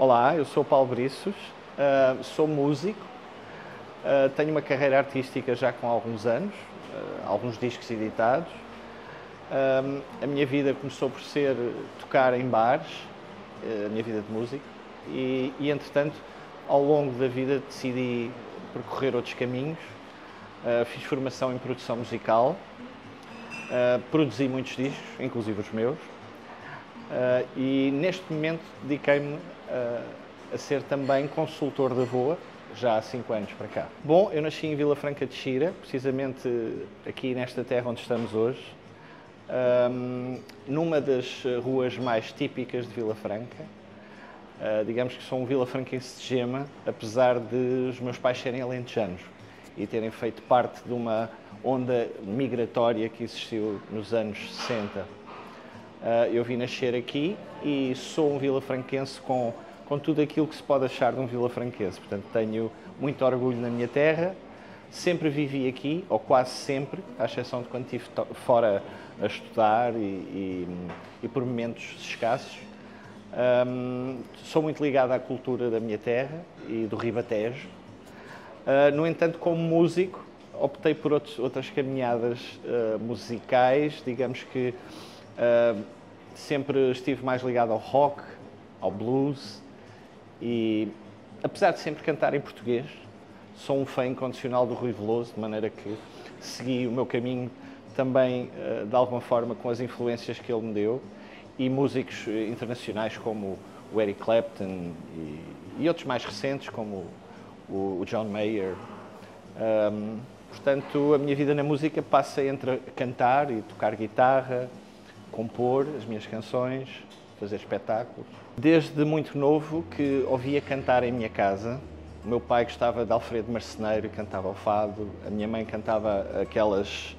Olá, eu sou Paulo Briços, sou músico, tenho uma carreira artística já com alguns anos, alguns discos editados. A minha vida começou por ser tocar em bares, a minha vida de músico, e entretanto, ao longo da vida decidi percorrer outros caminhos. Fiz formação em produção musical, produzi muitos discos, inclusive os meus, e neste momento dediquei-me a ser também consultor de voa, já há 5 anos para cá. Bom, eu nasci em Vila Franca de Xira, precisamente aqui nesta terra onde estamos hoje, numa das ruas mais típicas de Vila Franca. Digamos que sou um vilafranquense de gema, apesar de os meus pais serem alentejanos e terem feito parte de uma onda migratória que existiu nos anos 60. Eu vim nascer aqui e sou um vilafranquense com tudo aquilo que se pode achar de um vilafranquense. Portanto, tenho muito orgulho na minha terra, sempre vivi aqui, ou quase sempre, à exceção de quando estive fora a estudar e por momentos escassos. Sou muito ligado à cultura da minha terra e do Ribatejo. No entanto, como músico, optei por outras caminhadas musicais, digamos que sempre estive mais ligado ao rock, ao blues, e apesar de sempre cantar em português, sou um fã incondicional do Rui Veloso, de maneira que segui o meu caminho também de alguma forma com as influências que ele me deu, e músicos internacionais como o Eric Clapton e outros mais recentes como o John Mayer. Portanto, a minha vida na música passa entre cantar e tocar guitarra, compor as minhas canções, fazer espetáculos. Desde muito novo que ouvia cantar em minha casa. O meu pai gostava de Alfredo Marceneiro, cantava o fado. A minha mãe cantava aquelas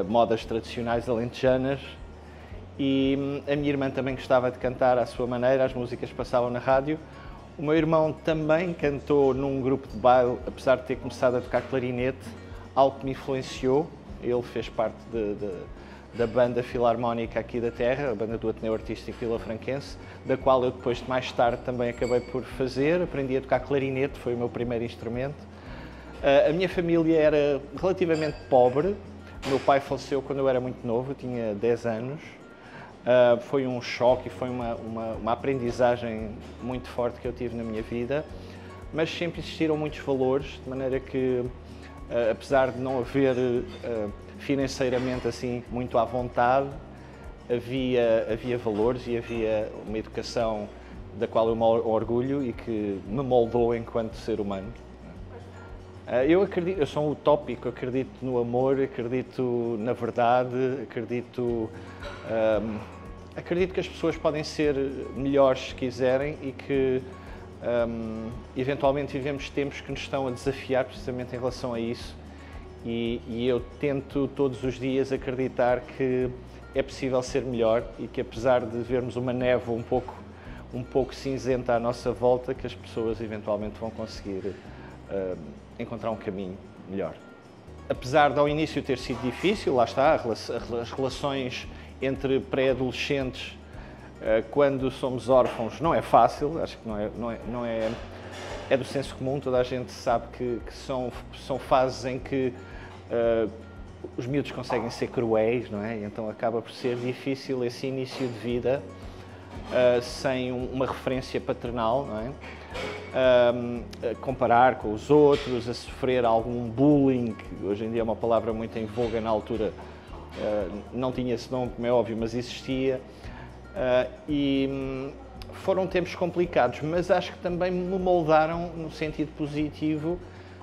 modas tradicionais alentejanas. E a minha irmã também gostava de cantar à sua maneira, as músicas passavam na rádio. O meu irmão também cantou num grupo de baile, apesar de ter começado a tocar clarinete, algo que me influenciou. Ele fez parte da banda filarmónica aqui da terra, a banda do Ateneu Artístico Vilafranquense, da qual eu depois, mais tarde, também acabei por fazer. Aprendi a tocar clarinete, foi o meu primeiro instrumento. A minha família era relativamente pobre. O meu pai faleceu quando eu era muito novo, eu tinha 10 anos. Foi um choque e foi uma aprendizagem muito forte que eu tive na minha vida, mas sempre existiram muitos valores, de maneira que, apesar de não haver financeiramente assim muito à vontade, havia valores e havia uma educação da qual eu me orgulho e que me moldou enquanto ser humano. Eu acredito, eu sou um utópico, acredito no amor, acredito na verdade, acredito que as pessoas podem ser melhores se quiserem e que eventualmente vivemos tempos que nos estão a desafiar precisamente em relação a isso. E eu tento todos os dias acreditar que é possível ser melhor e que, apesar de vermos uma névoa um pouco cinzenta à nossa volta, que as pessoas eventualmente vão conseguir encontrar um caminho melhor. Apesar de ao início ter sido difícil, lá está, as relações entre pré-adolescentes quando somos órfãos não é fácil, acho que é do senso comum, toda a gente sabe que são fases em que os miúdos conseguem ser cruéis, não é? E então acaba por ser difícil esse início de vida sem uma referência paternal, não é? Comparar com os outros, a sofrer algum bullying, que hoje em dia é uma palavra muito em voga, na altura não tinha esse nome, como é óbvio, mas existia. E foram tempos complicados, mas acho que também me moldaram no sentido positivo,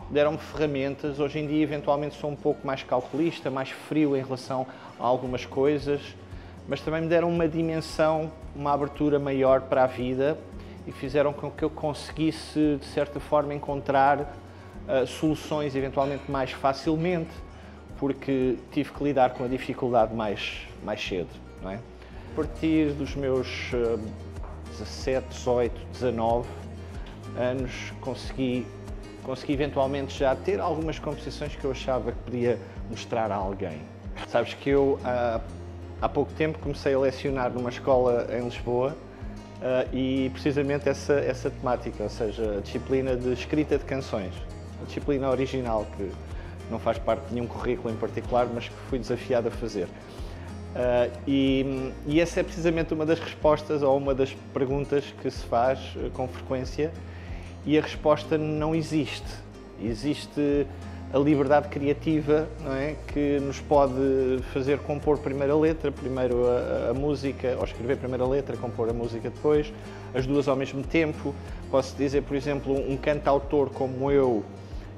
deram-me ferramentas. Hoje em dia, eventualmente, sou um pouco mais calculista, mais frio em relação a algumas coisas, mas também me deram uma dimensão, uma abertura maior para a vida e fizeram com que eu conseguisse, de certa forma, encontrar soluções eventualmente mais facilmente, porque tive que lidar com a dificuldade mais cedo, não é? A partir dos meus 17, 18, 19 anos, consegui eventualmente já ter algumas composições que eu achava que podia mostrar a alguém. Sabes que eu há pouco tempo comecei a lecionar numa escola em Lisboa e precisamente essa temática, ou seja, a disciplina de escrita de canções, a disciplina original que não faz parte de nenhum currículo em particular, mas que fui desafiado a fazer. E essa é precisamente uma das respostas ou uma das perguntas que se faz com frequência, e a resposta não existe. Existe a liberdade criativa, não é? Que nos pode fazer compor primeiro a letra, primeiro a música, ou escrever primeiro a letra, compor a música depois, as duas ao mesmo tempo. Posso dizer, por exemplo, um cantautor como eu,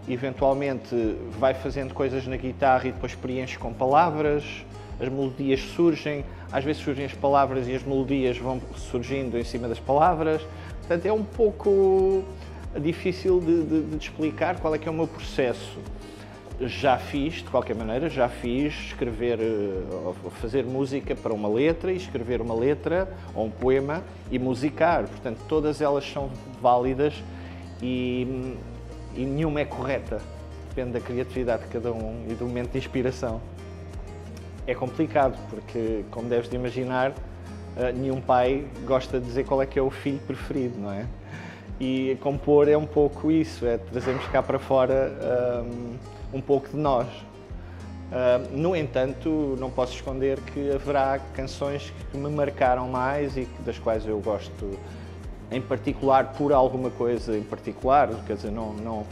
eventualmente vai fazendo coisas na guitarra e depois preenche com palavras, as melodias surgem, às vezes surgem as palavras e as melodias vão surgindo em cima das palavras. Portanto, é um pouco difícil de explicar qual é que é o meu processo. Já fiz, de qualquer maneira, já fiz escrever, fazer música para uma letra e escrever uma letra ou um poema e musicar. Portanto, todas elas são válidas e nenhuma é correta. Depende da criatividade de cada um e do momento de inspiração. É complicado porque, como deves de imaginar, nenhum pai gosta de dizer qual é que é o filho preferido, não é? E compor é um pouco isso, é trazermos cá para fora um pouco de nós. No entanto, não posso esconder que haverá canções que me marcaram mais e das quais eu gosto, em particular, por alguma coisa em particular, quer dizer, não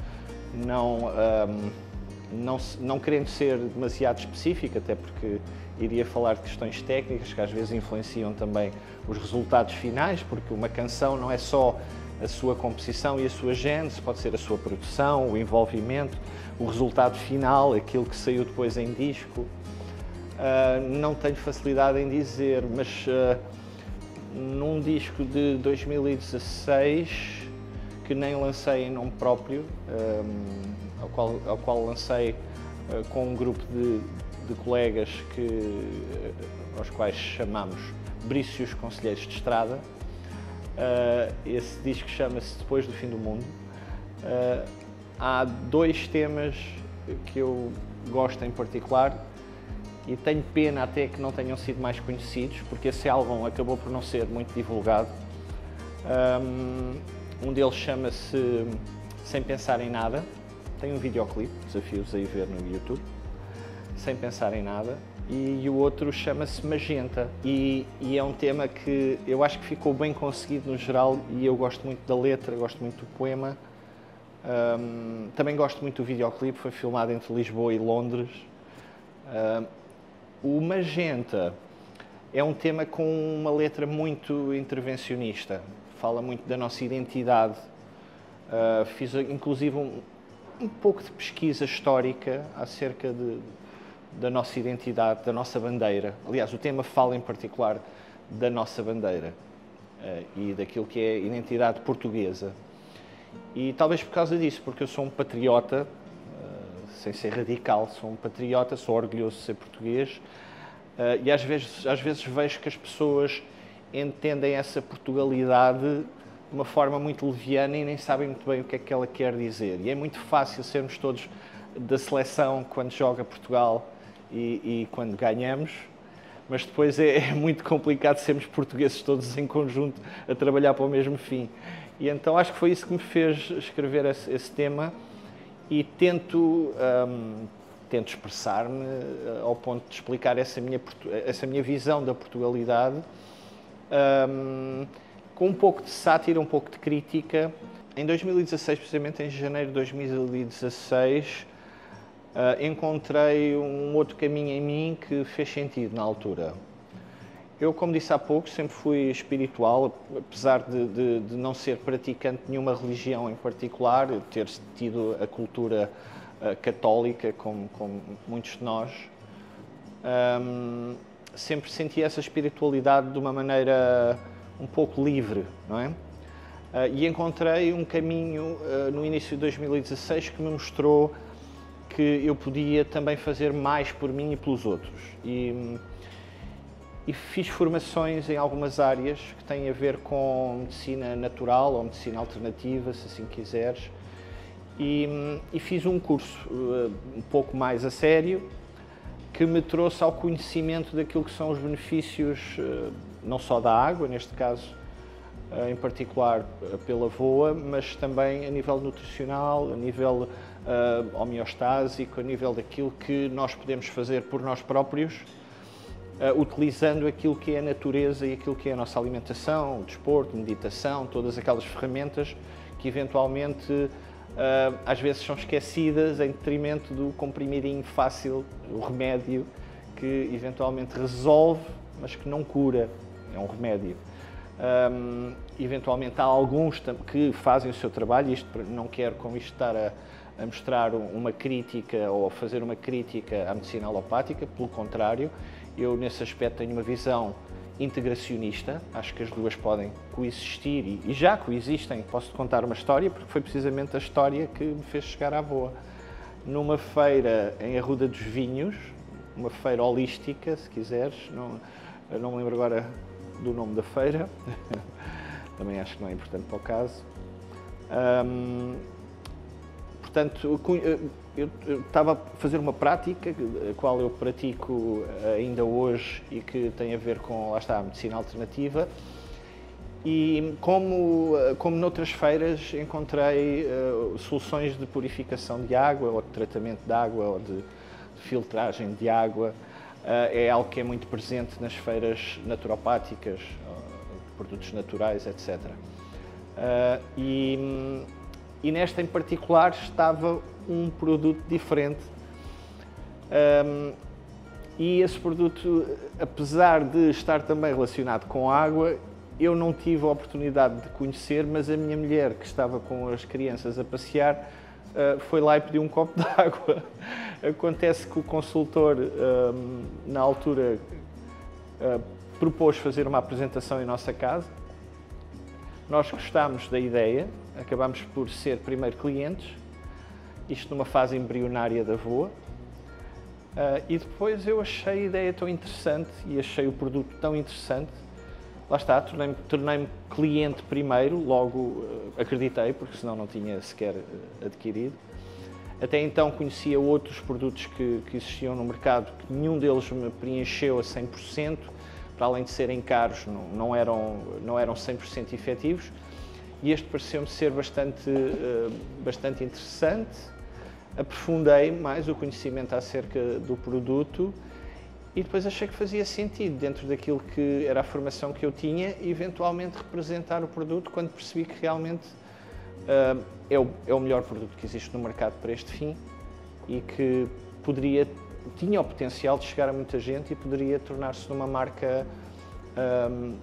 querendo ser demasiado específico, até porque iria falar de questões técnicas que às vezes influenciam também os resultados finais, porque uma canção não é só a sua composição e a sua gênese, pode ser a sua produção, o envolvimento, o resultado final, aquilo que saiu depois em disco. Não tenho facilidade em dizer, mas num disco de 2016, que nem lancei em nome próprio, ao qual lancei com um grupo de colegas aos quais chamamos Brícios Conselheiros de Estrada. Esse disco chama-se Depois do Fim do Mundo. Há dois temas que eu gosto em particular e tenho pena até que não tenham sido mais conhecidos, porque esse álbum acabou por não ser muito divulgado. Um deles chama-se Sem Pensar em Nada. Tem um videoclipe, desafio-vos a ir ver no YouTube, Sem Pensar em Nada. E o outro chama-se Magenta. E é um tema que eu acho que ficou bem conseguido no geral e eu gosto muito da letra, gosto muito do poema. Também gosto muito do videoclipe, foi filmado entre Lisboa e Londres. O Magenta é um tema com uma letra muito intervencionista, fala muito da nossa identidade. Fiz inclusive um pouco de pesquisa histórica acerca da nossa identidade, da nossa bandeira. Aliás, o tema fala em particular da nossa bandeira e daquilo que é a identidade portuguesa. E talvez por causa disso, porque eu sou um patriota, sem ser radical, sou um patriota, sou orgulhoso de ser português, e às vezes vejo que as pessoas entendem essa Portugalidade de uma forma muito leviana e nem sabem muito bem o que é que ela quer dizer. E é muito fácil sermos todos da seleção quando joga Portugal e quando ganhamos, mas depois é muito complicado sermos portugueses todos em conjunto a trabalhar para o mesmo fim. E então acho que foi isso que me fez escrever esse tema e tento expressar-me ao ponto de explicar essa minha visão da Portugalidade, com um pouco de sátira, um pouco de crítica. Em 2016, precisamente em janeiro de 2016, encontrei um outro caminho em mim que fez sentido na altura. Eu, como disse há pouco, sempre fui espiritual, apesar de não ser praticante de nenhuma religião em particular, ter tido a cultura católica, como muitos de nós. Sempre senti essa espiritualidade de uma maneira um pouco livre, não é? E encontrei um caminho no início de 2016 que me mostrou que eu podia também fazer mais por mim e pelos outros. E fiz formações em algumas áreas que têm a ver com medicina natural ou medicina alternativa, se assim quiseres. E fiz um curso um pouco mais a sério, que me trouxe ao conhecimento daquilo que são os benefícios, não só da água, neste caso, em particular pela VOA, mas também a nível nutricional, a nível homeostásico, a nível daquilo que nós podemos fazer por nós próprios, utilizando aquilo que é a natureza e aquilo que é a nossa alimentação, o desporto, meditação, todas aquelas ferramentas que eventualmente às vezes são esquecidas em detrimento do comprimidinho fácil, o remédio que eventualmente resolve, mas que não cura, é um remédio. Eventualmente há alguns que fazem o seu trabalho, isto não quero com isto estar a mostrar uma crítica ou a fazer uma crítica à medicina alopática, pelo contrário, eu nesse aspecto tenho uma visão integracionista, acho que as duas podem coexistir e já coexistem. Posso-te contar uma história, porque foi precisamente a história que me fez chegar à VOA. Numa feira em Arruda dos Vinhos, uma feira holística, se quiseres, eu não me lembro agora do nome da feira, também acho que não é importante para o caso. Portanto, eu estava a fazer uma prática, a qual eu pratico ainda hoje e que tem a ver com, lá está, a medicina alternativa. E como noutras feiras, encontrei soluções de purificação de água, ou de tratamento de água, ou de filtragem de água. É algo que é muito presente nas feiras naturopáticas, produtos naturais, etc. E nesta em particular estava um produto diferente. E esse produto, apesar de estar também relacionado com água, eu não tive a oportunidade de conhecer, mas a minha mulher, que estava com as crianças a passear, foi lá e pediu um copo de água. Acontece que o consultor, na altura, propôs fazer uma apresentação em nossa casa. Nós gostámos da ideia, acabámos por ser primeiro clientes, isto numa fase embrionária da VOA, e depois eu achei a ideia tão interessante e achei o produto tão interessante. Lá está, tornei-me cliente primeiro, logo acreditei, porque senão não tinha sequer adquirido. Até então conhecia outros produtos que existiam no mercado, que nenhum deles me preencheu a 100%, para além de serem caros, não eram 100% efetivos. E este pareceu-me ser bastante interessante. Aprofundei mais o conhecimento acerca do produto e depois achei que fazia sentido, dentro daquilo que era a formação que eu tinha, eventualmente representar o produto quando percebi que realmente é o melhor produto que existe no mercado para este fim e que tinha o potencial de chegar a muita gente e poderia tornar-se numa marca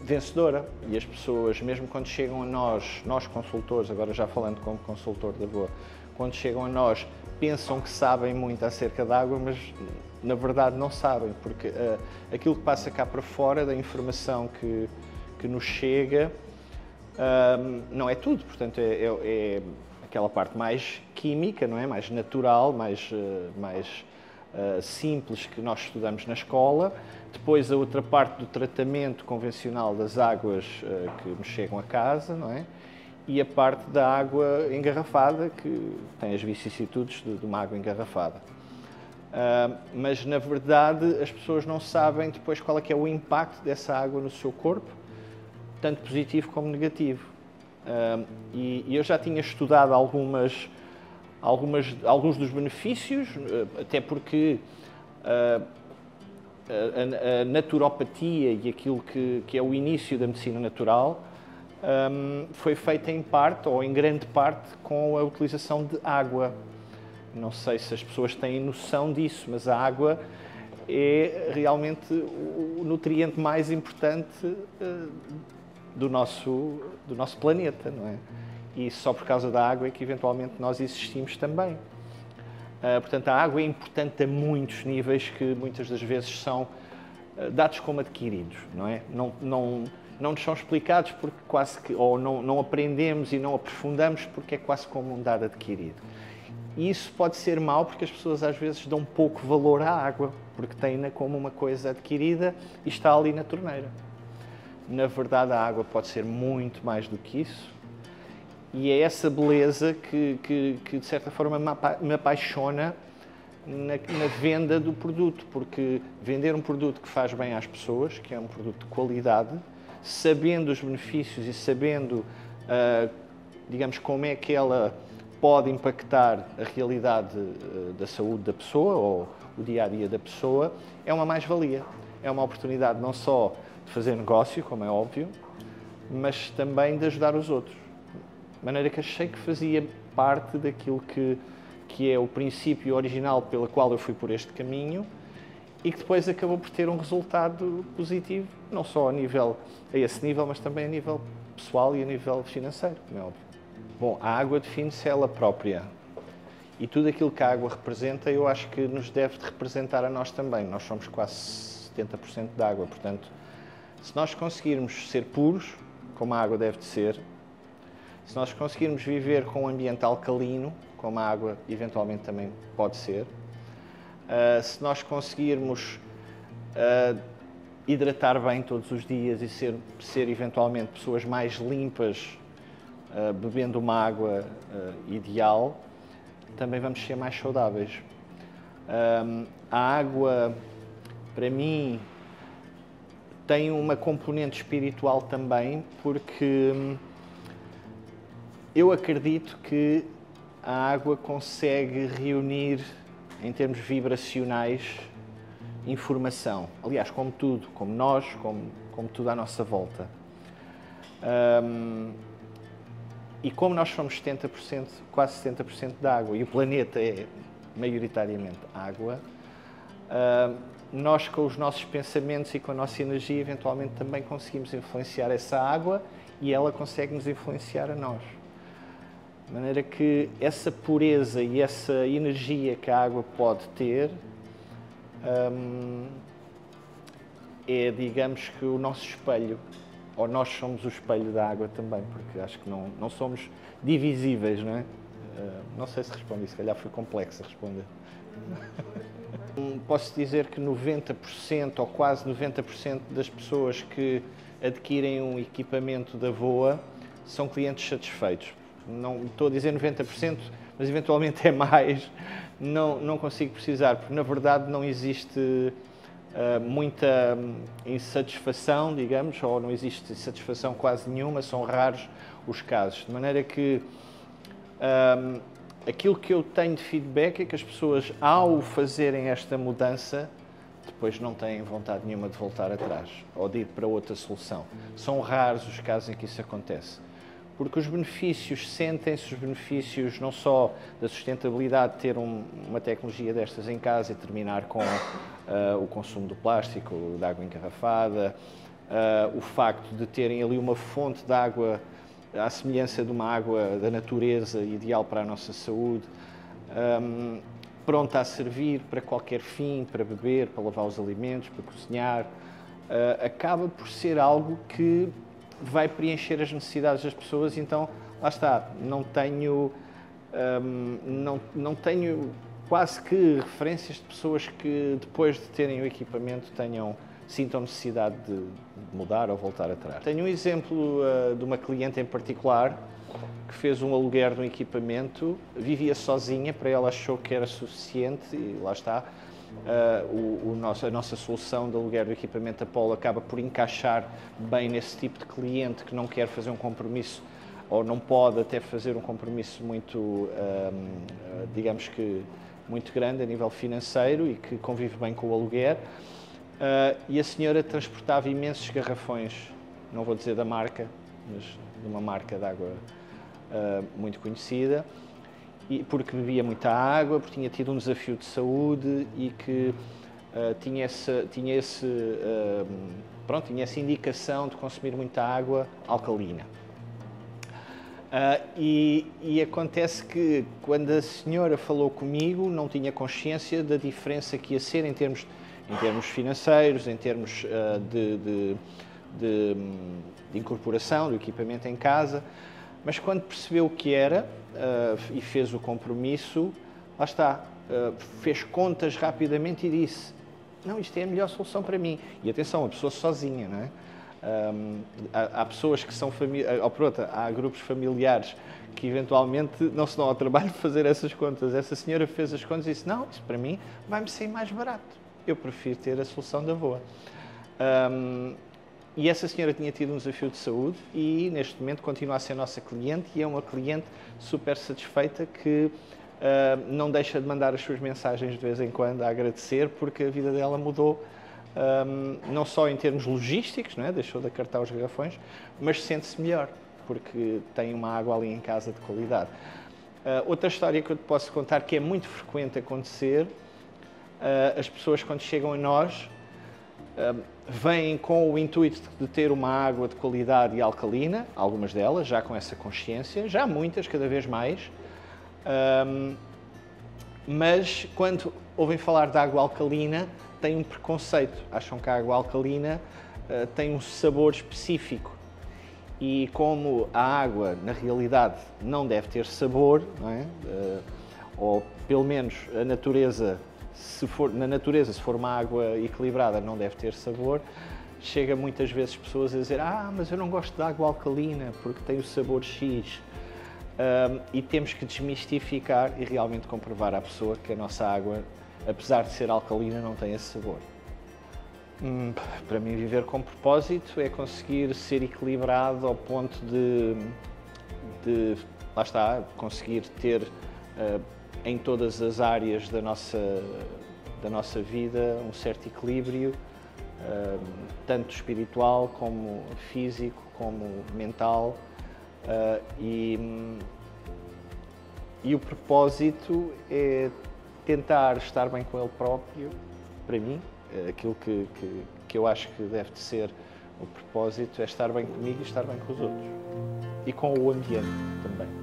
vencedora. E as pessoas, mesmo quando chegam a nós consultores, agora já falando como consultor da VOA, quando chegam a nós, pensam que sabem muito acerca da água, mas na verdade não sabem, porque aquilo que passa cá para fora, da informação que nos chega, não é tudo. Portanto, é aquela parte mais química, não é? Mais natural, mais simples, que nós estudamos na escola. Depois a outra parte do tratamento convencional das águas que nos chegam a casa, não é? E a parte da água engarrafada, que tem as vicissitudes de uma água engarrafada. Mas, na verdade, as pessoas não sabem depois qual é que é o impacto dessa água no seu corpo, tanto positivo como negativo. E eu já tinha estudado alguns dos benefícios, até porque a naturopatia e aquilo que é o início da medicina natural foi feita em parte, ou em grande parte, com a utilização de água. Não sei se as pessoas têm noção disso, mas a água é realmente o nutriente mais importante do nosso planeta, não é? E só por causa da água é que eventualmente nós existimos também. Portanto, a água é importante a muitos níveis que muitas das vezes são dados como adquiridos, não é? Não nos são explicados porque quase que, ou não aprendemos e não aprofundamos porque é quase como um dado adquirido. E isso pode ser mau porque as pessoas às vezes dão pouco valor à água, porque têm-na como uma coisa adquirida e está ali na torneira. Na verdade, a água pode ser muito mais do que isso. E é essa beleza que de certa forma me apaixona na venda do produto, porque vender um produto que faz bem às pessoas, que é um produto de qualidade, sabendo os benefícios e sabendo, digamos, como é que ela pode impactar a realidade da saúde da pessoa ou o dia-a-dia da pessoa, é uma mais-valia. É uma oportunidade não só de fazer negócio, como é óbvio, mas também de ajudar os outros. De maneira que achei que fazia parte daquilo que é o princípio original pelo qual eu fui por este caminho e que depois acabou por ter um resultado positivo, não só a esse nível, mas também a nível pessoal e a nível financeiro, como é óbvio. Bom, a água define-se ela própria e tudo aquilo que a água representa, eu acho que nos deve de representar a nós também. Nós somos quase 70% de água, portanto, se nós conseguirmos ser puros, como a água deve de ser, se nós conseguirmos viver com um ambiente alcalino, como a água eventualmente também pode ser, se nós conseguirmos hidratar bem todos os dias e ser eventualmente pessoas mais limpas, bebendo uma água ideal, também vamos ser mais saudáveis. A água, para mim, tem uma componente espiritual também, porque eu acredito que a água consegue reunir, em termos vibracionais, informação. Aliás, como tudo, como nós, como tudo à nossa volta. E como nós somos 70%, quase 70% de água, e o planeta é maioritariamente água, nós com os nossos pensamentos e com a nossa energia, eventualmente também conseguimos influenciar essa água e ela consegue nos influenciar a nós. De maneira que essa pureza e essa energia que a água pode ter é, digamos que, o nosso espelho, ou nós somos o espelho da água também, porque acho que não somos divisíveis, não é? Não sei se respondi, se calhar foi complexo a responder. Posso dizer que 90% ou quase 90% das pessoas que adquirem um equipamento da VOA são clientes satisfeitos. Não estou a dizer 90%, mas eventualmente é mais. Não consigo precisar, porque na verdade não existe muita insatisfação, digamos, ou não existe satisfação quase nenhuma, são raros os casos. De maneira que aquilo que eu tenho de feedback é que as pessoas, ao fazerem esta mudança, depois não têm vontade nenhuma de voltar atrás ou de ir para outra solução. São raros os casos em que isso acontece. Porque os benefícios, sentem-se os benefícios não só da sustentabilidade de ter uma tecnologia destas em casa e terminar com o consumo do plástico, da água engarrafada, o facto de terem ali uma fonte de água à semelhança de uma água da natureza, ideal para a nossa saúde, pronta a servir para qualquer fim, para beber, para lavar os alimentos, para cozinhar, acaba por ser algo que vai preencher as necessidades das pessoas. Então, lá está, não tenho quase que referências de pessoas que depois de terem o equipamento sintam necessidade de mudar ou voltar atrás. Tenho um exemplo de uma cliente em particular que fez um aluguer de um equipamento, vivia sozinha, para ela achou que era suficiente e lá está. A nossa solução de aluguer do equipamento Apollo acaba por encaixar bem nesse tipo de cliente que não quer fazer um compromisso ou não pode até fazer um compromisso muito, digamos que, muito grande a nível financeiro e que convive bem com o aluguer. E a senhora transportava imensos garrafões, não vou dizer da marca, mas de uma marca de água muito conhecida, e porque bebia muita água, porque tinha tido um desafio de saúde e que tinha essa indicação de consumir muita água alcalina. E acontece que, quando a senhora falou comigo, não tinha consciência da diferença que ia ser em termos financeiros, em termos de incorporação do equipamento em casa, mas quando percebeu o que era e fez o compromisso, lá está, fez contas rapidamente e disse: não, isto é a melhor solução para mim. E atenção, a pessoa sozinha, não é? Há pessoas que são há grupos familiares que eventualmente não se dão ao trabalho de fazer essas contas. Essa senhora fez as contas e disse: não, isso para mim vai-me sair mais barato. Eu prefiro ter a solução da VOA. E essa senhora tinha tido um desafio de saúde e neste momento continua a ser nossa cliente e é uma cliente super satisfeita que não deixa de mandar as suas mensagens de vez em quando a agradecer porque a vida dela mudou, não só em termos logísticos, não é? Deixou de acartar os garrafões, mas sente-se melhor porque tem uma água ali em casa de qualidade. Outra história que eu te posso contar que é muito frequente acontecer, as pessoas quando chegam a nós vêm com o intuito de ter uma água de qualidade e alcalina, algumas delas já com essa consciência, já muitas, cada vez mais, mas quando ouvem falar de água alcalina têm um preconceito, acham que a água alcalina tem um sabor específico e como a água na realidade não deve ter sabor, não é? Ou pelo menos a natureza, se for uma água equilibrada, não deve ter sabor, chega muitas vezes pessoas a dizer mas eu não gosto de água alcalina porque tem o sabor X. E temos que desmistificar e realmente comprovar à pessoa que a nossa água, apesar de ser alcalina, não tem esse sabor. Para mim, viver com propósito é conseguir ser equilibrado ao ponto de lá está, conseguir ter em todas as áreas da nossa vida um certo equilíbrio, tanto espiritual como físico, como mental, e o propósito é tentar estar bem com ele próprio, para mim, aquilo que eu acho que deve de ser o propósito é estar bem comigo e estar bem com os outros. E com o ambiente também.